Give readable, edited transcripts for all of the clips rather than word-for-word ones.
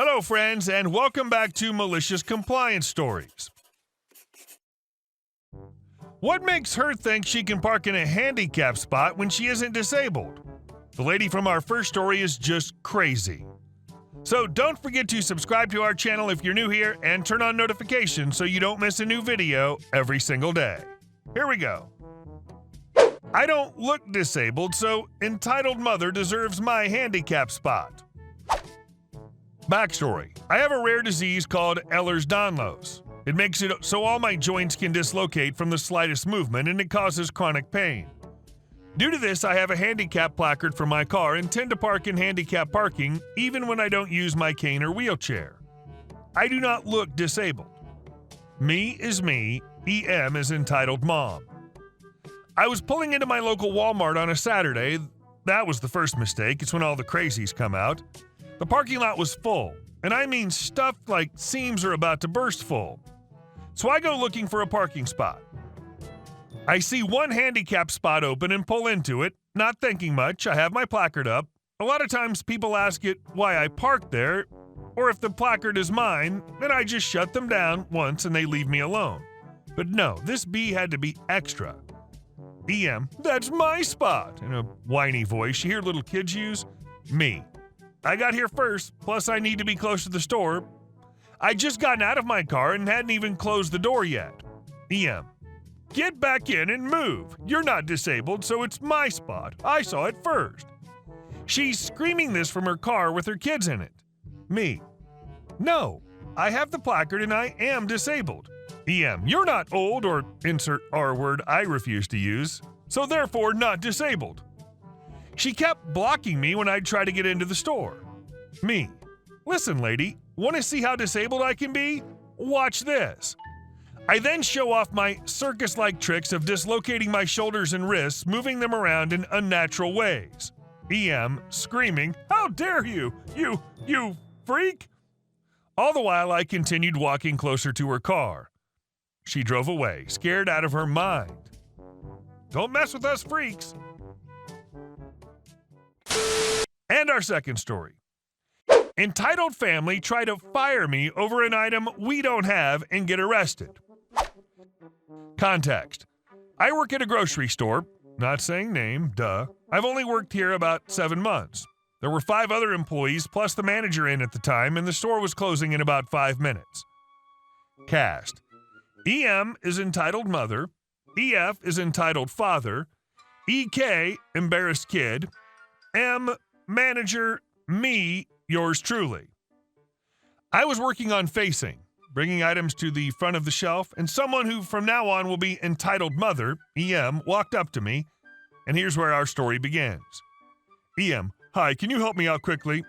Hello, friends, and welcome back to Malicious Compliance Stories. What makes her think she can park in a handicap spot when she isn't disabled? The lady from our first story is just crazy. So don't forget to subscribe to our channel if you're new here and turn on notifications so you don't miss a new video every single day. Here we go. I don't look disabled, so entitled mother deserves my handicap spot. Backstory: I have a rare disease called Ehlers-Danlos. It makes it so all my joints can dislocate from the slightest movement, and it causes chronic pain. Due to this, I have a handicap placard for my car and tend to park in handicap parking even when I don't use my cane or wheelchair. I do not look disabled. Me is me, EM is entitled mom. I was pulling into my local Walmart on a Saturday. That was the first mistake. It's when all the crazies come out. The parking lot was full, and I mean stuffed like seams are about to burst full. So I go looking for a parking spot. I see one handicap spot open and pull into it, not thinking much. I have my placard up. A lot of times people ask it why I parked there, or if the placard is mine, then I just shut them down once and they leave me alone. But no, this bee had to be extra. EM, that's my spot, in a whiny voice you hear little kids use. Me, I got here first, plus I need to be close to the store. I just gotten out of my car and hadn't even closed the door yet. EM, get back in and move. You're not disabled, so it's my spot. I saw it first. She's screaming this from her car with her kids in it. Me, no, I have the placard and I am disabled. EM, you're not old, or insert R word I refuse to use, so therefore not disabled. She kept blocking me when I'd try to get into the store. Me, listen lady, want to see how disabled I can be? Watch this. I then show off my circus-like tricks of dislocating my shoulders and wrists, moving them around in unnatural ways. EM, screaming, how dare you, you freak! All the while I continued walking closer to her car. She drove away, scared out of her mind. Don't mess with us freaks. And our second story. Entitled family try to fire me over an item we don't have and get arrested. Context: I work at a grocery store, not saying name, duh. I've only worked here about 7 months. There were 5 other employees plus the manager in at the time, and the store was closing in about 5 minutes. Cast: EM is entitled mother, EF is entitled father, EK, embarrassed kid, M, manager, me, yours truly. I was working on facing, bringing items to the front of the shelf, and someone who from now on will be entitled mother, EM, walked up to me, and here's where our story begins. EM, hi, can you help me out quickly?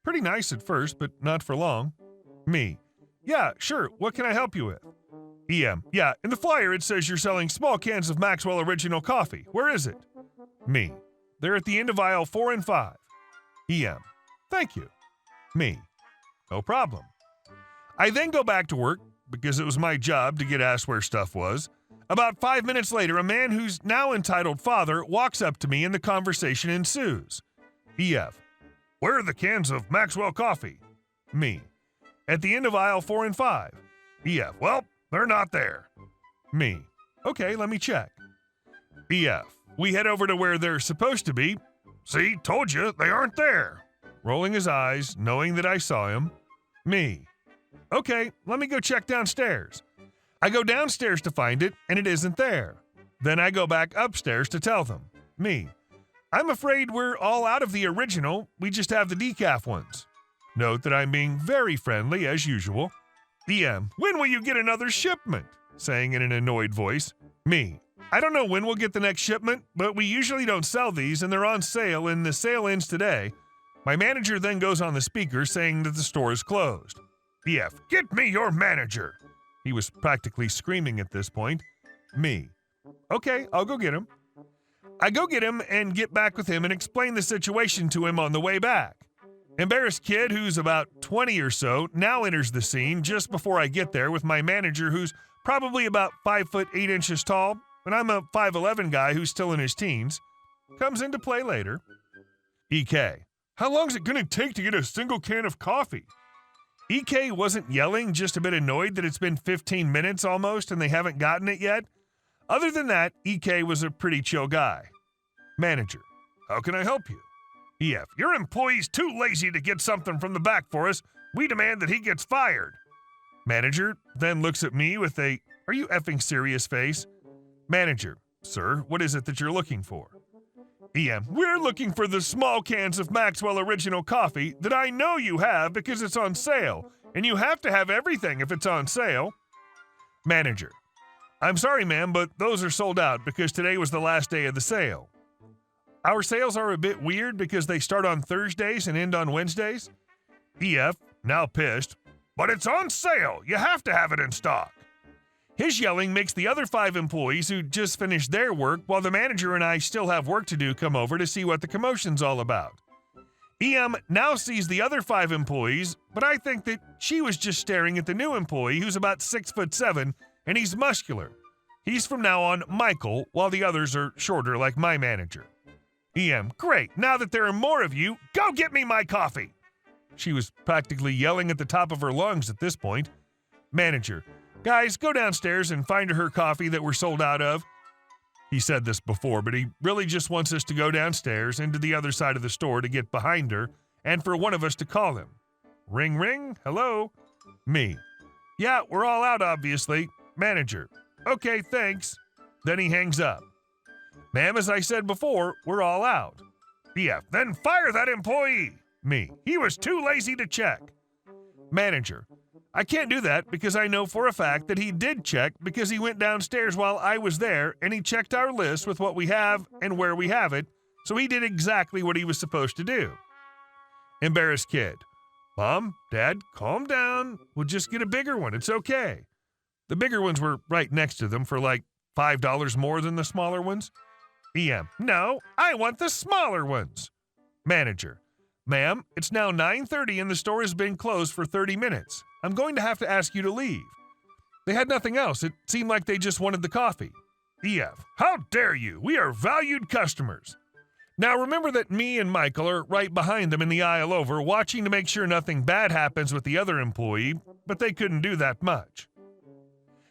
Pretty nice at first, but not for long. Me, yeah, sure, what can I help you with? EM, yeah, in the flyer it says you're selling small cans of Maxwell Original Coffee. Where is it? Me, they're at the end of aisle 4 and 5. EM, thank you. Me, no problem. I then go back to work because it was my job to get asked where stuff was. About 5 minutes later, a man who's now entitled father walks up to me and the conversation ensues. EF, where are the cans of Maxwell Coffee? Me, at the end of aisle 4 and 5. EF, well, they're not there. Me, okay, let me check. EF, we head over to where they're supposed to be. See, told you, they aren't there. Rolling his eyes, knowing that I saw him. Me, okay, let me go check downstairs. I go downstairs to find it, and it isn't there. Then I go back upstairs to tell them. Me, I'm afraid we're all out of the original, we just have the decaf ones. Note that I'm being very friendly as usual. EM, when will you get another shipment? Saying in an annoyed voice. Me, I don't know when we'll get the next shipment, but we usually don't sell these and they're on sale and the sale ends today. My manager then goes on the speaker saying that the store is closed. EF, get me your manager. He was practically screaming at this point. Me, okay, I'll go get him. I go get him and get back with him and explain the situation to him on the way back. Embarrassed kid who's about 20 or so now enters the scene just before I get there with my manager who's probably about 5 foot 8 inches tall, and I'm a 5'11" guy who's still in his teens. Comes into play later. EK, how long is it going to take to get a single can of coffee? EK wasn't yelling, just a bit annoyed that it's been 15 minutes almost and they haven't gotten it yet. Other than that, EK was a pretty chill guy. Manager, how can I help you? EF, your employee's too lazy to get something from the back for us. We demand that he gets fired. Manager then looks at me with a, are you effing serious face? Manager, sir, what is it that you're looking for? EM, we're looking for the small cans of Maxwell Original Coffee that I know you have because it's on sale, and you have to have everything if it's on sale. Manager, I'm sorry, ma'am, but those are sold out because today was the last day of the sale. Our sales are a bit weird because they start on Thursdays and end on Wednesdays. EF, now pissed, but it's on sale. You have to have it in stock. His yelling makes the other 5 employees who just finished their work while the manager and I still have work to do come over to see what the commotion's all about. EM now sees the other 5 employees, but I think that she was just staring at the new employee who's about 6'7" and he's muscular. He's from now on Michael, while the others are shorter like my manager. EM, great, now that there are more of you, go get me my coffee. She was practically yelling at the top of her lungs at this point. Manager, guys, go downstairs and find her coffee that we're sold out of. He said this before, but he really just wants us to go downstairs into the other side of the store to get behind her and for one of us to call him. Ring, ring, hello? Me. Yeah, we're all out, obviously. Manager. Okay, thanks. Then he hangs up. Ma'am, as I said before, we're all out. EF, then fire that employee. Me. He was too lazy to check. Manager. I can't do that because I know for a fact that he did check because he went downstairs while I was there and he checked our list with what we have and where we have it, so he did exactly what he was supposed to do. Embarrassed kid. Mom, Dad, calm down. We'll just get a bigger one. It's okay. The bigger ones were right next to them for like $5 more than the smaller ones. EM. No, I want the smaller ones. Manager. Ma'am, it's now 9:30 and the store has been closed for 30 minutes. I'm going to have to ask you to leave. They had nothing else. It seemed like they just wanted the coffee. EF. How dare you? We are valued customers. Now remember that me and Michael are right behind them in the aisle over, watching to make sure nothing bad happens with the other employee, but they couldn't do that much.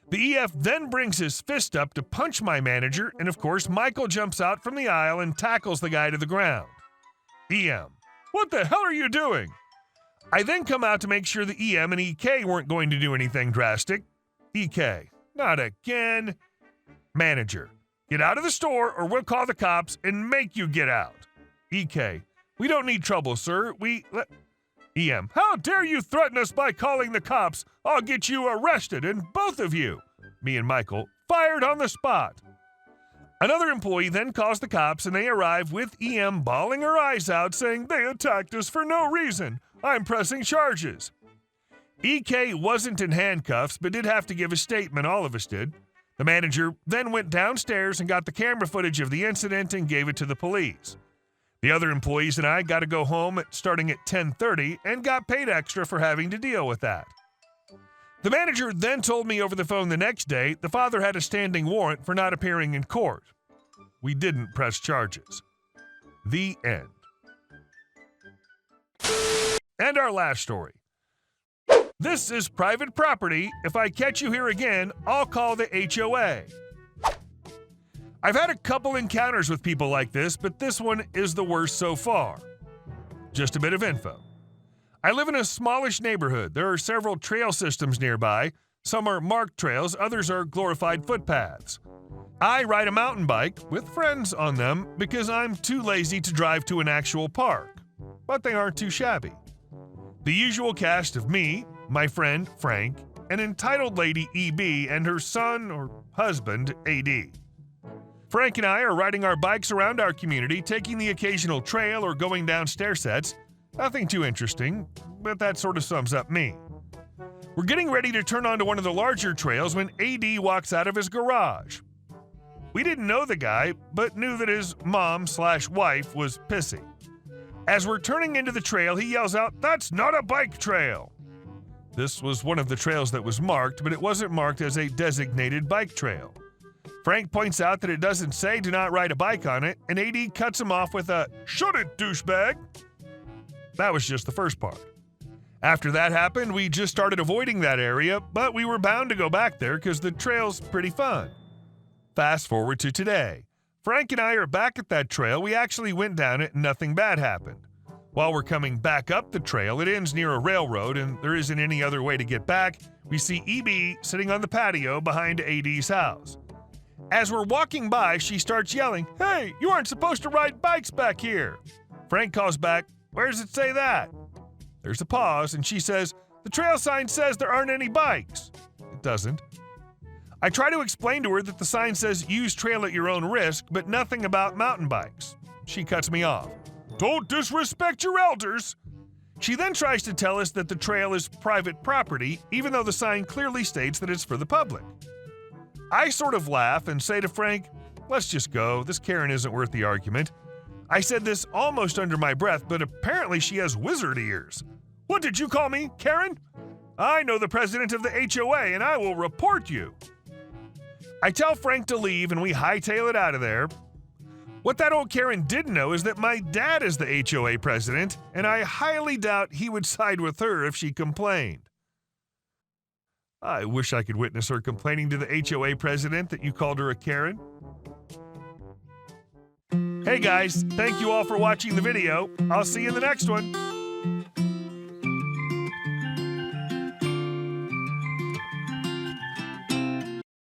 The EF then brings his fist up to punch my manager, and of course Michael jumps out from the aisle and tackles the guy to the ground. EM. What the hell are you doing? I then come out to make sure the EM and EK weren't going to do anything drastic. EK. Not again. Manager. Get out of the store or we'll call the cops and make you get out. EK. We don't need trouble, sir. EM. How dare you threaten us by calling the cops? I'll get you arrested, and both of you. Me and Michael fired on the spot. Another employee then calls the cops and they arrive with EM bawling her eyes out saying they attacked us for no reason. I'm pressing charges. EK wasn't in handcuffs but did have to give a statement, all of us did. The manager then went downstairs and got the camera footage of the incident and gave it to the police. The other employees and I got to go home starting at 10:30 and got paid extra for having to deal with that. The manager then told me over the phone the next day the father had a standing warrant for not appearing in court. We didn't press charges. The end. And our last story. This is private property. If I catch you here again, I'll call the HOA. I've had a couple encounters with people like this, but this one is the worst so far. Just a bit of info. I live in a smallish neighborhood. There are several trail systems nearby. Some are marked trails, others are glorified footpaths. I ride a mountain bike with friends on them because I'm too lazy to drive to an actual park, but they aren't too shabby. The usual cast of me, my friend Frank, an entitled lady EB, and her son or husband AD. Frank and I are riding our bikes around our community, taking the occasional trail or going down stair sets. Nothing too interesting, but that sort of sums up me. We're getting ready to turn onto one of the larger trails when AD walks out of his garage. We didn't know the guy, but knew that his mom/wife was pissy. As we're turning into the trail, he yells out, "That's not a bike trail!" This was one of the trails that was marked, but it wasn't marked as a designated bike trail. Frank points out that it doesn't say do not ride a bike on it, and AD cuts him off with a, "Shut it, douchebag!" That was just the first part. After that happened, we just started avoiding that area, but we were bound to go back there because the trail's pretty fun. Fast forward to today. Frank and I are back at that trail. We actually went down it and nothing bad happened. While we're coming back up the trail, it ends near a railroad and there isn't any other way to get back. We see EB sitting on the patio behind AD's house. As we're walking by, she starts yelling, "Hey, you aren't supposed to ride bikes back here." Frank calls back, "Where does it say that?" There's a pause and she says, "The trail sign says there aren't any bikes." It doesn't. I try to explain to her that the sign says use trail at your own risk, but nothing about mountain bikes. She cuts me off. "Don't disrespect your elders." She then tries to tell us that the trail is private property, even though the sign clearly states that it's for the public. I sort of laugh and say to Frank, "Let's just go. This Karen isn't worth the argument." I said this almost under my breath, but apparently she has wizard ears. "What did you call me, Karen? I know the president of the HOA and I will report you." I tell Frank to leave and we hightail it out of there. What that old Karen didn't know is that my dad is the HOA president, and I highly doubt he would side with her if she complained. I wish I could witness her complaining to the HOA president that you called her a Karen. Hey guys, thank you all for watching the video. I'll see you in the next one.